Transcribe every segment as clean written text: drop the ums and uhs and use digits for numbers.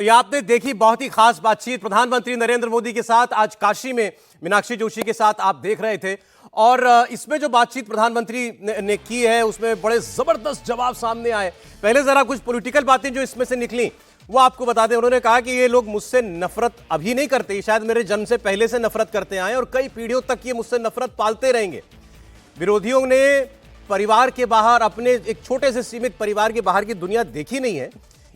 तो ये आपने देखी बहुत ही खास बातचीत प्रधानमंत्री नरेंद्र मोदी के साथ आज काशी में मीनाक्षी जोशी के साथ आप देख रहे थे। और इसमें जो बातचीत प्रधानमंत्री ने की है उसमें बड़े जबरदस्त जवाब सामने आए। पहले जरा कुछ पॉलिटिकल बातें जो इसमें से निकली वो आपको बता दें। उन्होंने कहा कि ये लोग मुझसे नफरत अभी नहीं करते, शायद मेरे जन्म से पहले से नफरत करते आए और कई पीढ़ियों तक ये मुझसे नफरत पालते रहेंगे। विरोधियों ने परिवार के बाहर, अपने एक छोटे से सीमित परिवार के बाहर की दुनिया देखी नहीं है,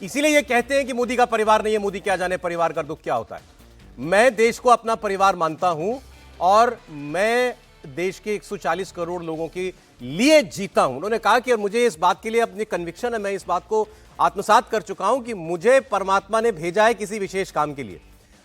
इसीलिए ये कहते हैं कि मोदी का परिवार नहीं है, मोदी क्या जाने परिवार का दुख क्या होता है। मैं देश को अपना परिवार मानता हूं और मैं देश के 140 करोड़ लोगों के लिए जीता हूं। उन्होंने कहा कि और मुझे इस बात के लिए अपनी कन्विक्शन है, मैं इस बात को आत्मसात कर चुका हूं कि मुझे परमात्मा ने भेजा है किसी विशेष काम के लिए।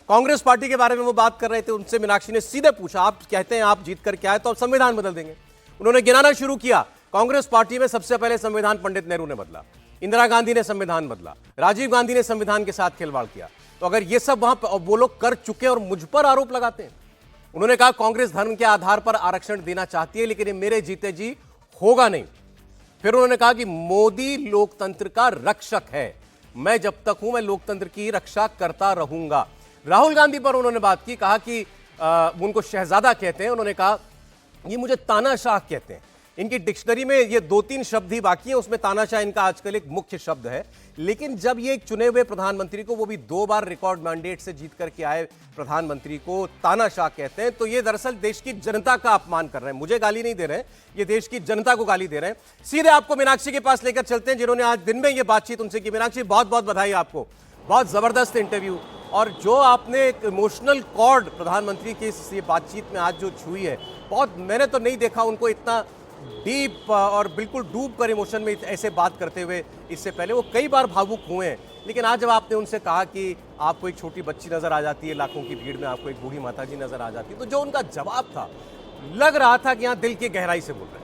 कांग्रेस पार्टी के बारे में वो बात कर रहे थे, उनसे मीनाक्षी ने सीधे पूछा, आप कहते हैं आप जीत कर क्या है तो आप संविधान बदल देंगे। उन्होंने गिनाना शुरू किया। कांग्रेस पार्टी में सबसे पहले संविधान पंडित नेहरू ने बदला, इंदिरा गांधी ने संविधान बदला, राजीव गांधी ने संविधान के साथ खिलवाड़ किया। तो अगर ये सब वहां वो लोग कर चुके और मुझ पर आरोप लगाते हैं। उन्होंने कहा कांग्रेस धर्म के आधार पर आरक्षण देना चाहती है लेकिन ये मेरे जीते जी होगा नहीं। फिर उन्होंने कहा कि मोदी लोकतंत्र का रक्षक है, मैं जब तक हूं मैं लोकतंत्र की रक्षा करता रहूंगा। राहुल गांधी पर उन्होंने बात की, कहा कि उनको शहजादा कहते हैं। उन्होंने कहा ये मुझे तानाशाह कहते हैं। इनकी डिक्शनरी में ये 2-3 शब्द ही बाकी है, उसमें तानाशाह इनका आजकल एक मुख्य शब्द है। लेकिन जब ये एक चुने हुए प्रधानमंत्री को, वो भी 2 बार रिकॉर्ड मैंडेट से जीत करके आए प्रधानमंत्री को तानाशाह कहते हैं, तो ये दरअसल देश की जनता का अपमान कर रहे हैं। मुझे गाली नहीं दे रहे हैं, ये देश की जनता को गाली दे रहे हैं। सीधे आपको मीनाक्षी के पास लेकर चलते हैं जिन्होंने आज दिन में ये बातचीत उनसे की। मीनाक्षी, बहुत बहुत बधाई आपको, बहुत जबरदस्त इंटरव्यू। और जो आपने एक इमोशनल कॉर्ड प्रधानमंत्री की इस बातचीत में आज जो छुई है, बहुत, मैंने तो नहीं देखा उनको इतना डीप और बिल्कुल डूब कर इमोशन में ऐसे बात करते हुए। इससे पहले वो कई बार भावुक हुए हैं, लेकिन आज जब आपने उनसे कहा कि आपको एक छोटी बच्ची नजर आ जाती है, लाखों की भीड़ में आपको एक बूढ़ी माताजी नजर आ जाती है, तो जो उनका जवाब था, लग रहा था कि यहाँ दिल की गहराई से बोल रहे हैं।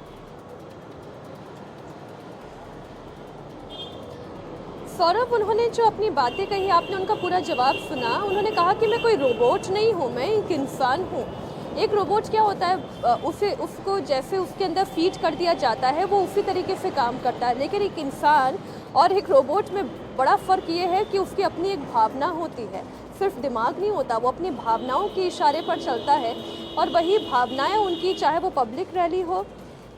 सौरभ, उन्होंने जो अपनी बातें कही, आपने उनका पूरा जवाब सुना। उन्होंने कहा कि मैं कोई रोबोट नहीं हूँ, मैं एक इंसान हूँ। एक रोबोट क्या होता है, उसको जैसे उसके अंदर फीड कर दिया जाता है वो उसी तरीके से काम करता है। लेकिन एक इंसान और एक रोबोट में बड़ा फ़र्क ये है कि उसकी अपनी एक भावना होती है, सिर्फ दिमाग नहीं होता, वो अपनी भावनाओं के इशारे पर चलता है। और वही भावनाएं उनकी, चाहे वो पब्लिक रैली हो,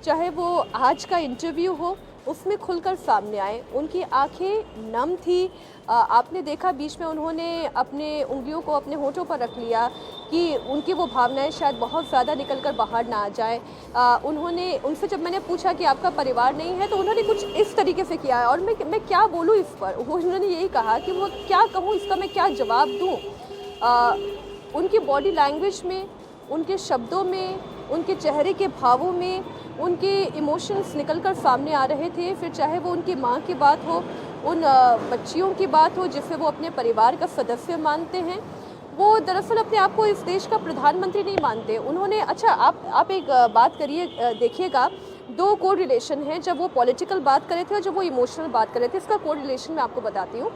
चाहे वो आज का इंटरव्यू हो, उसमें खुलकर सामने आए। उनकी आंखें नम थी। आपने देखा बीच में उन्होंने अपने उंगलियों को अपने होठों पर रख लिया कि उनकी वो भावनाएं शायद बहुत ज़्यादा निकल कर बाहर ना आ जाए। उनसे जब मैंने पूछा कि आपका परिवार नहीं है, तो उन्होंने कुछ इस तरीके से किया है और मैं क्या बोलूँ इस पर। उन्होंने यही कहा कि वो क्या कहूँ, इसका मैं क्या जवाब दूँ। उनकी बॉडी लैंग्वेज में, उनके शब्दों में, उनके चेहरे के भावों में उनके इमोशंस निकलकर सामने आ रहे थे। फिर चाहे वो उनकी माँ की बात हो, उन बच्चियों की बात हो जिसे वो अपने परिवार का सदस्य मानते हैं, वो दरअसल अपने आप को इस देश का प्रधानमंत्री नहीं मानते। उन्होंने, अच्छा आप एक बात करिए, देखिएगा 2 को रिलेशन है, जब वो पॉलिटिकल बात कर रहे थे और जब वो इमोशनल बात कर रहे थे। इसका को रिलेशन मैं आपको बताती हूँ।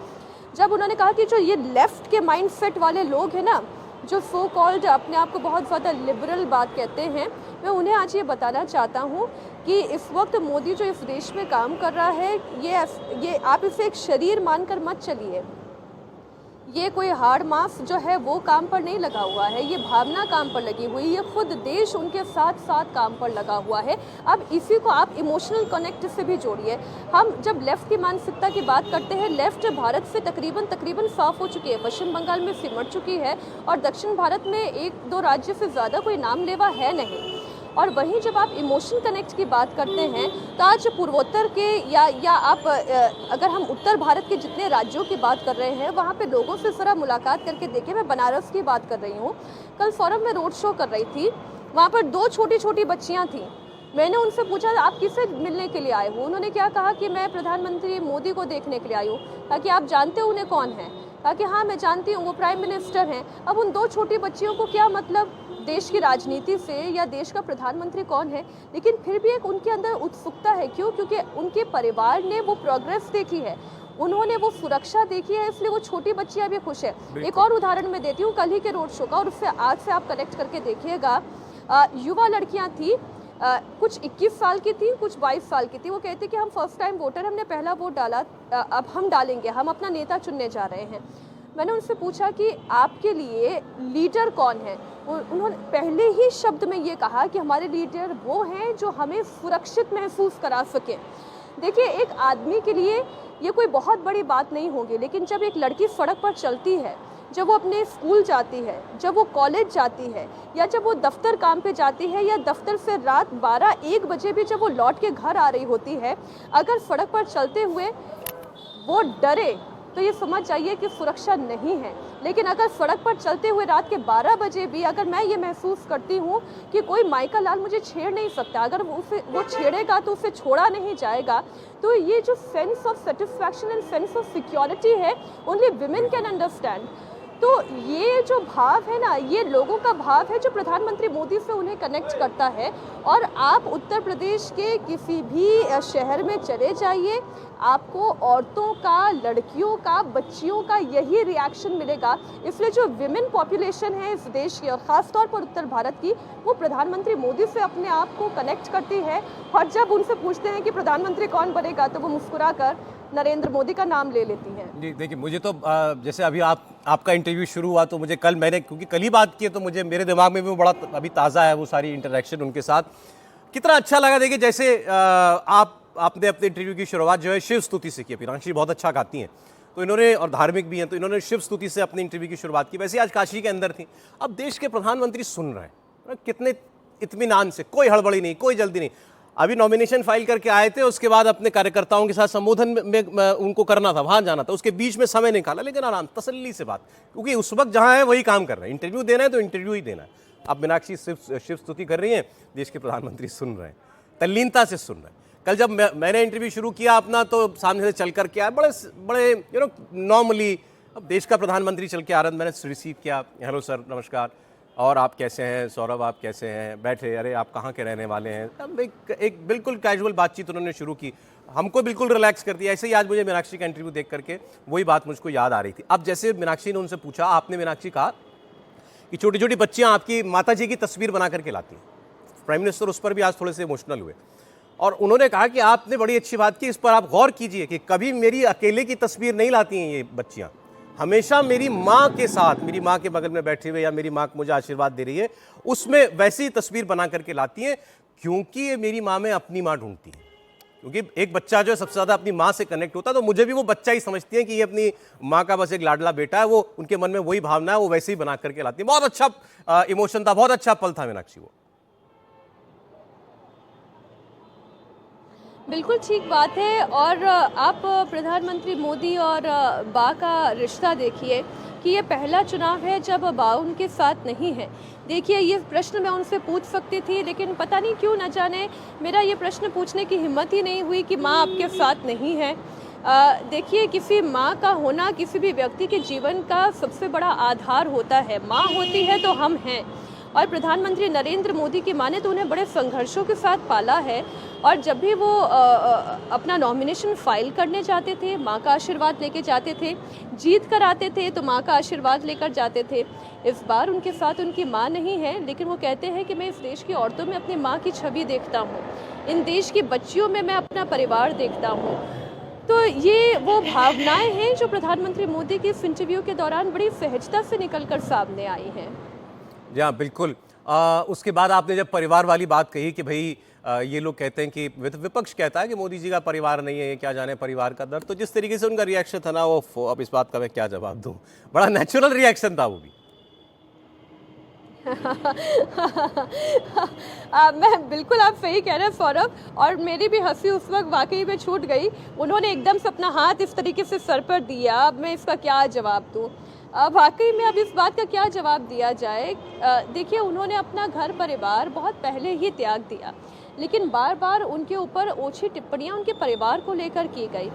जब उन्होंने कहा कि जो ये लेफ़्ट के माइंड सेट वाले लोग हैं ना, जो सो कॉल्ड अपने आप को बहुत ज़्यादा लिबरल बात कहते हैं, मैं उन्हें आज ये बताना चाहता हूँ कि इस वक्त मोदी जो इस देश में काम कर रहा है, ये आप इसे एक शरीर मानकर मत चलिए। ये कोई हार्ड मास जो है वो काम पर नहीं लगा हुआ है, ये भावना काम पर लगी हुई है, खुद देश उनके साथ साथ काम पर लगा हुआ है। अब इसी को आप इमोशनल कनेक्ट से भी जोड़िए। हम जब लेफ़्ट की मानसिकता की बात करते हैं, लेफ़्ट भारत से तकरीबन साफ हो चुकी है, पश्चिम बंगाल में सिमट चुकी है और दक्षिण भारत में 1-2 राज्य से ज़्यादा कोई नाम लेवा है नहीं। और वहीं जब आप इमोशन कनेक्ट की बात करते हैं, तो आज पूर्वोत्तर के या आप अगर हम उत्तर भारत के जितने राज्यों की बात कर रहे हैं, वहाँ पे लोगों से ज़रा मुलाकात करके देखें। मैं बनारस की बात कर रही हूँ। कल सौरभ में रोड शो कर रही थी, वहाँ पर 2 छोटी बच्चियाँ थीं। मैंने उनसे पूछा आप किससे मिलने के लिए आए हो? उन्होंने क्या कहा कि मैं प्रधानमंत्री मोदी को देखने के लिए आई हूँ। ताकि आप जानते हो उन्हें कौन है? ताकि हाँ, मैं जानती हूँ, वो प्राइम मिनिस्टर हैं। अब उन 2 छोटी बच्चियों को क्या मतलब देश की राजनीति से या देश का प्रधानमंत्री कौन है, लेकिन फिर भी एक उनके अंदर उत्सुकता है। क्यों? क्योंकि उनके परिवार ने वो प्रोग्रेस देखी है, उन्होंने वो सुरक्षा देखी है, इसलिए वो छोटी बच्चियां भी खुश है। एक और उदाहरण मैं देती हूँ कल ही के रोड शो का, और उससे आज से आप कनेक्ट करके देखिएगा। युवा लड़कियां थी, कुछ 21 साल की थी, कुछ 22 साल की थी। वो कहते कि हम फर्स्ट टाइम वोटर, हमने पहला वोट डाला, अब हम डालेंगे, हम अपना नेता चुनने जा रहे हैं। मैंने उनसे पूछा कि आपके लिए लीडर कौन है। उन्होंने पहले ही शब्द में ये कहा कि हमारे लीडर वो हैं जो हमें सुरक्षित महसूस करा सकें। देखिए, एक आदमी के लिए ये कोई बहुत बड़ी बात नहीं होगी, लेकिन जब एक लड़की सड़क पर चलती है, जब वो अपने स्कूल जाती है, जब वो कॉलेज जाती है, या जब वो दफ्तर काम पे जाती है, या दफ्तर से रात 12-1 बजे भी जब वो लौट के घर आ रही होती है, अगर सड़क पर चलते हुए वो डरे तो ये समझ जाइए कि सुरक्षा नहीं है। लेकिन अगर सड़क पर चलते हुए रात के 12 बजे भी अगर मैं ये महसूस करती हूँ कि कोई माइका लाल मुझे छेड़ नहीं सकता, अगर वो छेड़ेगा तो उसे छोड़ा नहीं जाएगा, तो ये जो sense of satisfaction and sense of security है, ओनली विमेन कैन अंडरस्टैंड। तो ये जो भाव है ना, ये लोगों का भाव है जो प्रधानमंत्री मोदी से उन्हें कनेक्ट करता है। और आप उत्तर प्रदेश के किसी भी शहर में चले जाइए, आपको औरतों का, लड़कियों का, बच्चियों का यही रिएक्शन मिलेगा। इसलिए जो विमेन पॉपुलेशन है इस देश की, और ख़ासतौर पर उत्तर भारत की, वो प्रधानमंत्री मोदी से अपने आप को कनेक्ट करती है। और जब उनसे पूछते हैं कि प्रधानमंत्री कौन बनेगा, तो वो मुस्कुरा कर नरेंद्र मोदी का नाम ले लेती हैं। जी देखिए, मुझे तो जैसे अभी आपका इंटरव्यू शुरू हुआ तो मुझे क्योंकि कल ही बात की है, तो मुझे मेरे दिमाग में भी वो बड़ा अभी ताज़ा है वो सारी इंटरेक्शन उनके साथ। कितना अच्छा लगा। देखिए, जैसे आपने अपने इंटरव्यू की शुरुआत जो है शिव स्तुति से की। मीनाक्षी बहुत अच्छा गाती हैं, तो इन्होंने, और धार्मिक भी हैं, तो इन्होंने शिव स्तुति से अपने इंटरव्यू की शुरुआत की। वैसे आज काशी के अंदर थी। अब देश के प्रधानमंत्री सुन रहे हैं कितने इत्मीनान से, कोई हड़बड़ी नहीं, कोई जल्दी नहीं। अभी नॉमिनेशन फाइल करके आए थे, उसके बाद अपने कार्यकर्ताओं के साथ संबोधन में उनको करना था, वहां जाना था, उसके बीच में समय निकाला, लेकिन आराम तसल्ली से बात, क्योंकि उस वक्त जहां है वही काम कर रहे हैं। इंटरव्यू देना है तो इंटरव्यू ही देना है। अब मीनाक्षी शिव स्तुति कर रही हैं, देश के प्रधानमंत्री सुन रहे हैं, तल्लीनता से सुन रहे हैं। कल जब मैंने इंटरव्यू शुरू किया अपना, तो सामने से चल करके आया, बड़े नॉर्मली। अब देश का प्रधानमंत्री चल के आ रहा, मैंने रिसीव किया, हेलो सर, नमस्कार, और आप कैसे हैं, सौरभ आप कैसे हैं, बैठे, अरे आप कहाँ के रहने वाले हैं। अब एक बिल्कुल कैजुअल बातचीत उन्होंने शुरू की, हमको बिल्कुल रिलैक्स कर दिया। ऐसे ही आज मुझे मीनाक्षी का इंटरव्यू देख करके वही बात मुझको याद आ रही थी। अब जैसे मीनाक्षी ने उनसे पूछा, आपने मीनाक्षी कहा कि छोटी छोटी बच्चियाँ आपकी माता जी की तस्वीर बना करके लाती हैं, प्राइम मिनिस्टर उस पर भी आज थोड़े से इमोशनल हुए, और उन्होंने कहा कि आपने बड़ी अच्छी बात की, इस पर आप गौर कीजिए कि कभी मेरी अकेले की तस्वीर नहीं लाती हैं ये बच्चियाँ, हमेशा मेरी माँ के साथ, मेरी माँ के बगल में बैठे हुए, या मेरी माँ मुझे आशीर्वाद दे रही है, उसमें वैसी तस्वीर बना करके लाती हैं, क्योंकि ये मेरी माँ में अपनी माँ ढूंढती है। क्योंकि एक बच्चा जो है सबसे ज़्यादा अपनी माँ से कनेक्ट होता है, तो मुझे भी वो बच्चा ही समझती है कि ये अपनी माँ का बस एक लाडला बेटा है, वो उनके मन में वही भावना है, वो वैसे ही बना करके लाती है। बहुत अच्छा इमोशन था, बहुत अच्छा पल था मीनाक्षी वो। बिल्कुल ठीक बात है। और आप प्रधानमंत्री मोदी और बा का रिश्ता देखिए कि ये पहला चुनाव है जब बा उनके साथ नहीं है। देखिए, ये प्रश्न मैं उनसे पूछ सकती थी, लेकिन पता नहीं क्यों, न जाने मेरा ये प्रश्न पूछने की हिम्मत ही नहीं हुई कि माँ आपके साथ नहीं है। देखिए, किसी माँ का होना किसी भी व्यक्ति के जीवन का सबसे बड़ा आधार होता है। माँ होती है तो हम हैं, और प्रधानमंत्री नरेंद्र मोदी की माने तो उन्हें बड़े संघर्षों के साथ पाला है। और जब भी वो अपना नॉमिनेशन फाइल करने जाते थे, माँ का आशीर्वाद लेके जाते थे, जीत कर आते थे तो माँ का आशीर्वाद लेकर जाते थे। इस बार उनके साथ उनकी माँ नहीं है, लेकिन वो कहते हैं कि मैं इस देश की औरतों में अपनी माँ की छवि देखता हूँ, इन देश की बच्चियों में मैं अपना परिवार देखता हूँ। तो ये वो भावनाएं हैं जो प्रधानमंत्री मोदी की इस इंटरव्यू के दौरान बड़ी सहजता से निकल कर सामने आई हैं। जी हाँ, बिल्कुल। उसके बाद आपने जब परिवार वाली बात कही कि भाई ये लोग कहते हैं कि विपक्ष कहता है कि मोदी जी का परिवार नहीं है, क्या जाने परिवार का दर्द, तो जिस तरीके से उनका रिएक्शन था ना, वो अब इस बात का मैं क्या जवाब दूं, बड़ा नेचुरल रिएक्शन था वो भी। मैं बिल्कुल, आप सही कह रहे हैं सौरभ, और मेरी भी हंसी उस वक्त वाकई में छूट गई। उन्होंने एकदम से अपना हाथ इस तरीके से सर पर दिया, अब मैं इसका क्या जवाब दूं। वाकई में अब इस बात का क्या जवाब दिया जाए। देखिए, उन्होंने अपना घर परिवार बहुत पहले ही त्याग दिया, लेकिन बार बार उनके ऊपर ओछी टिप्पणियां उनके परिवार को लेकर की गई।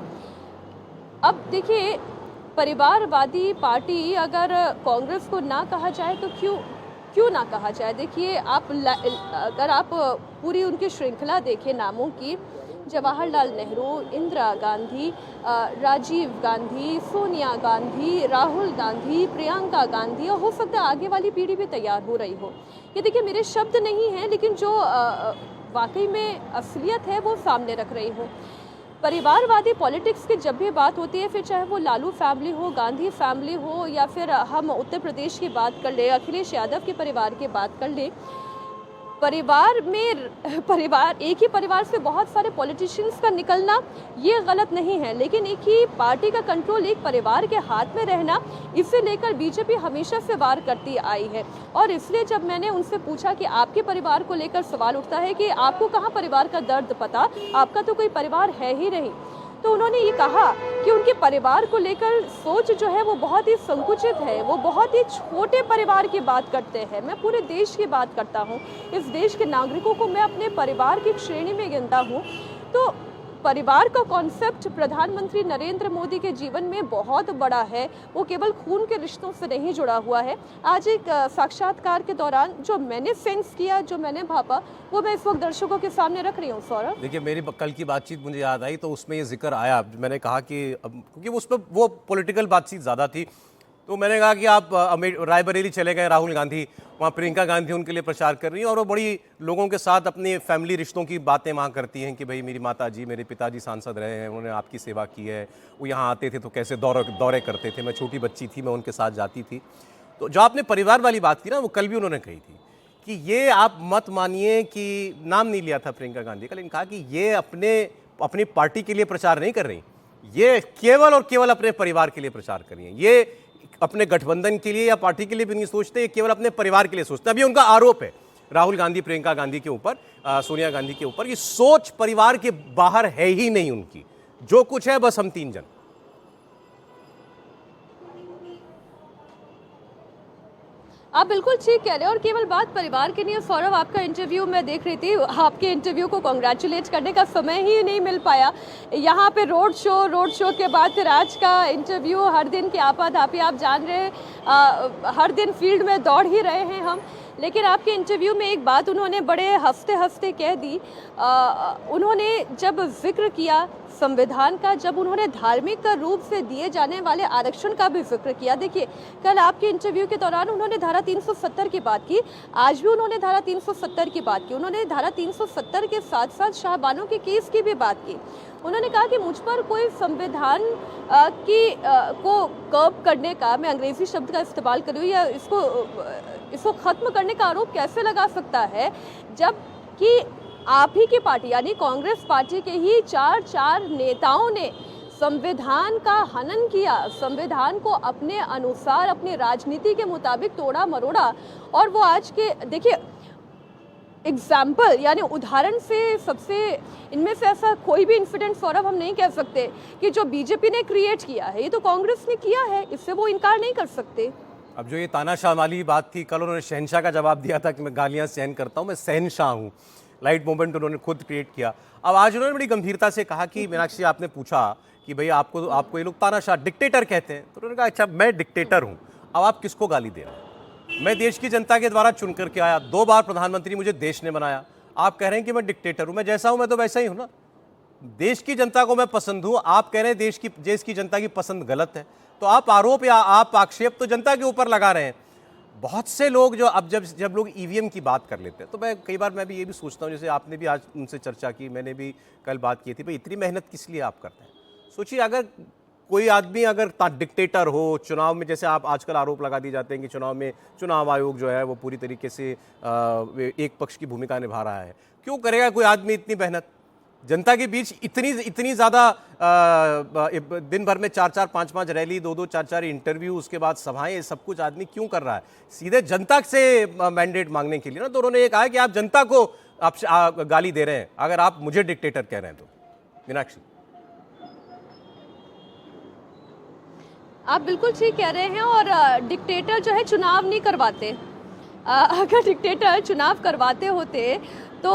अब देखिए, परिवारवादी पार्टी अगर कांग्रेस को ना कहा जाए तो क्यों ना कहा जाए। देखिए, अगर आप पूरी उनकी श्रृंखला देखें नामों की, जवाहरलाल नेहरू, इंदिरा गांधी, राजीव गांधी, सोनिया गांधी, राहुल गांधी, प्रियंका गांधी, और हो सकता है आगे वाली पीढ़ी भी तैयार हो रही हो। ये देखिए, मेरे शब्द नहीं हैं, लेकिन जो वाकई में असलियत है वो सामने रख रही हूँ। परिवारवादी पॉलिटिक्स की जब भी बात होती है, फिर चाहे वो लालू फैमिली हो, गांधी फैमिली हो, या फिर हम उत्तर प्रदेश की बात कर ले, अखिलेश यादव के परिवार की बात कर ले, परिवार एक ही परिवार से बहुत सारे पॉलिटिशियंस का निकलना ये गलत नहीं है, लेकिन एक ही पार्टी का कंट्रोल एक परिवार के हाथ में रहना, इसे लेकर बीजेपी हमेशा से वार करती आई है। और इसलिए जब मैंने उनसे पूछा कि आपके परिवार को लेकर सवाल उठता है कि आपको कहाँ परिवार का दर्द पता, आपका तो कोई परिवार है ही नहीं, तो उन्होंने ये कहा कि उनके परिवार को लेकर सोच जो है वो बहुत ही संकुचित है, वो बहुत ही छोटे परिवार की बात करते हैं। मैं पूरे देश की बात करता हूँ, इस देश के नागरिकों को मैं अपने परिवार की श्रेणी में गिनता हूँ। तो परिवार का कॉन्सेप्ट प्रधानमंत्री नरेंद्र मोदी के जीवन में बहुत बड़ा है, वो केवल खून के रिश्तों से नहीं जुड़ा हुआ है। आज एक साक्षात्कार के दौरान जो मैंने सेंस किया, जो मैंने भापा, वो मैं इस वक्त दर्शकों के सामने रख रही हूँ। सौरभ, देखिए, मेरी कल की बातचीत मुझे याद आई, तो उसमें ये जिक्र आया, मैंने कहा कि क्योंकि उसमें वो पॉलिटिकल बातचीत ज़्यादा थी, तो मैंने कहा कि आप रायबरेली चले गए, राहुल गांधी, वहाँ प्रियंका गांधी उनके लिए प्रचार कर रही हैं, और वो बड़ी लोगों के साथ अपने फैमिली रिश्तों की बातें वहाँ करती हैं कि भाई मेरी माता जी, मेरे पिताजी सांसद रहे हैं, उन्होंने आपकी सेवा की है, वो यहाँ आते थे तो कैसे दौरे करते थे, मैं छोटी बच्ची थी, मैं उनके साथ जाती थी। तो जो आपने परिवार वाली बात की ना, वो कल भी उन्होंने कही थी कि ये आप मत मानिए कि, नाम नहीं लिया था प्रियंका गांधी का, लेकिन कहा कि ये अपनी पार्टी के लिए प्रचार नहीं कर रही, ये केवल और केवल अपने परिवार के लिए प्रचार कर रही हैं। ये अपने गठबंधन के लिए या पार्टी के लिए भी नहीं सोचते, ये केवल अपने परिवार के लिए सोचते हैं। अभी उनका आरोप है राहुल गांधी, प्रियंका गांधी के ऊपर, सोनिया गांधी के ऊपर, ये सोच परिवार के बाहर है ही नहीं उनकी, जो कुछ है बस हम तीन जन। आप बिल्कुल ठीक कह रहे हैं, और केवल बात परिवार की नहीं है। सौरभ, आपका इंटरव्यू मैं देख रही थी, आपके इंटरव्यू को कॉन्ग्रेचुलेट करने का समय ही नहीं मिल पाया। यहाँ पे रोड शो के बाद फिर आज का इंटरव्यू, हर दिन की आपाधापी आप जान रहे हैं, हर दिन फील्ड में दौड़ ही रहे हैं हम। लेकिन आपके इंटरव्यू में एक बात उन्होंने बड़े हंसते कह दी, उन्होंने जब जिक्र किया संविधान का, जब उन्होंने धार्मिक रूप से दिए जाने वाले आरक्षण का भी जिक्र किया। देखिए, कल आपके इंटरव्यू के दौरान उन्होंने धारा 370 की बात की, आज भी उन्होंने धारा 370 की बात की, उन्होंने धारा 370 के साथ साथ शाहबानों के केस की भी बात की। उन्होंने कहा कि मुझ पर कोई संविधान को कर्ब करने का, मैं अंग्रेजी शब्द का इस्तेमाल करूँ, या इसको खत्म करने का आरोप कैसे लगा सकता है, जबकि आप ही की पार्टी यानी कांग्रेस पार्टी के ही चार नेताओं ने संविधान का हनन किया, संविधान को अपने अनुसार, अपनी राजनीति के मुताबिक तोड़ा मरोड़ा। और वो आज के, देखिए, एग्जाम्पल यानी उदाहरण से सबसे, इनमें से ऐसा कोई भी इंसिडेंट सौरभ हम नहीं कह सकते कि जो बीजेपी ने क्रिएट किया है, ये तो कांग्रेस ने किया है, इससे वो इनकार नहीं कर सकते। अब जो ये तानाशाह वाली बात थी, कल उन्होंने शहनशाह का जवाब दिया था कि मैं गालियां सहन करता हूं, मैं शहनशाह हूं, लाइट मोमेंट उन्होंने खुद क्रिएट किया। अब आज उन्होंने बड़ी गंभीरता से कहा कि मीनाक्षी, आपने पूछा कि भाई आपको ये लोग तानाशाह, डिक्टेटर कहते हैं, तो उन्होंने कहा अच्छा मैं डिक्टेटर हूं, अब आप किसको गाली दे रहे हैं? मैं देश की जनता के द्वारा चुन करके आया, 2 बार प्रधानमंत्री मुझे देश ने बनाया, आप कह रहे हैं कि मैं डिक्टेटर हूं, मैं जैसा हूं मैं तो वैसा ही हूं ना, देश की जनता को मैं पसंद हूं, आप कह रहे हैं देश की जनता की पसंद गलत है, तो आप आरोप या आप आक्षेप तो जनता के ऊपर लगा रहे हैं। बहुत से लोग जो अब जब लोग ईवीएम की बात कर लेते हैं, तो मैं कई बार मैं भी ये भी सोचता हूँ, जैसे आपने भी आज उनसे चर्चा की, मैंने भी कल बात की थी, भाई इतनी मेहनत किस लिए आप करते हैं? सोचिए, अगर कोई आदमी अगर डिक्टेटर हो, चुनाव में जैसे आप आजकल आरोप लगा दिए जाते हैं कि चुनाव आयोग जो है वो पूरी तरीके से एक पक्ष की भूमिका निभा रहा है, क्यों करेगा कोई आदमी इतनी मेहनत? जनता के बीच इतनी ज़्यादा दिन भर में 4-4, 5-5 रैली, 2-2, 4-4 इंटरव्यू, उसके बाद सभाएं, ये सब कुछ आदमी क्यों कर रहा है? सीधे जनता से मैंडेट मांगने के लिए ना। तो उन्होंने ये कहा कि आप जनता को आप गाली दे रहे हैं अगर आप मुझे डिक्टेटर कह रहे हैं तो। मीनाक्षी, आप बिल्कुल ठीक कह रहे हैं, और डिक्टेटर जो है चुनाव नहीं करवाते। अगर डिक्टेटर चुनाव करवाते होते तो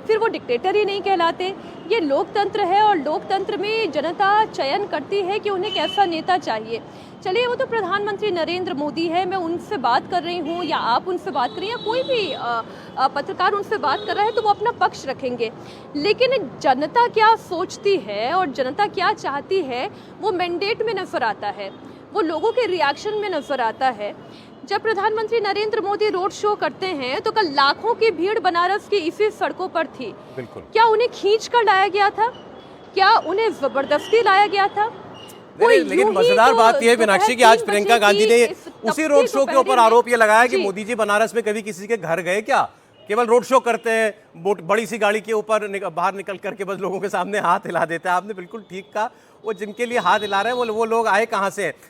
फिर वो डिक्टेटर ही नहीं कहलाते। ये लोकतंत्र है, और लोकतंत्र में जनता चयन करती है कि उन्हें कैसा नेता चाहिए। चलिए, वो तो प्रधानमंत्री नरेंद्र मोदी है, मैं उनसे बात कर रही हूँ या आप उनसे बात कर रही हैं, या कोई भी पत्रकार उनसे बात कर रहा है, तो वो अपना पक्ष रखेंगे। लेकिन जनता क्या सोचती है और जनता क्या चाहती है, वो मैंडेट में नजर आता है, वो लोगों के रिएक्शन में नजर आता है। जब प्रधानमंत्री नरेंद्र मोदी रोड शो करते हैं, तो कल लाखों की भीड़ बनारस की इसी सड़कों पर थी। बिल्कुल। क्या उन्हें खींच कर लाया गया था? क्या उन्हें जबरदस्ती लाया गया था? कोई लेकिन यूं ही मजेदार तो बात यह है दोपहर मीनाक्षी की आज 3 प्रियंका बजे गांधी की ने इस उसी तपती रोड शो के ऊपर दोपहरी में- आरोप ये लगाया कि जी। मोदी जी बनारस में कभी किसी के घर गए क्या? केवल रोड शो करते हैं, बड़ी सी गाड़ी के ऊपर बाहर निकल करके बस लोगों के सामने हाथ हिला देते हैं। आपने बिल्कुल ठीक कहा, वो जिनके लिए हाथ हिला रहे हैं वो लोग आए कहाँ से हैं?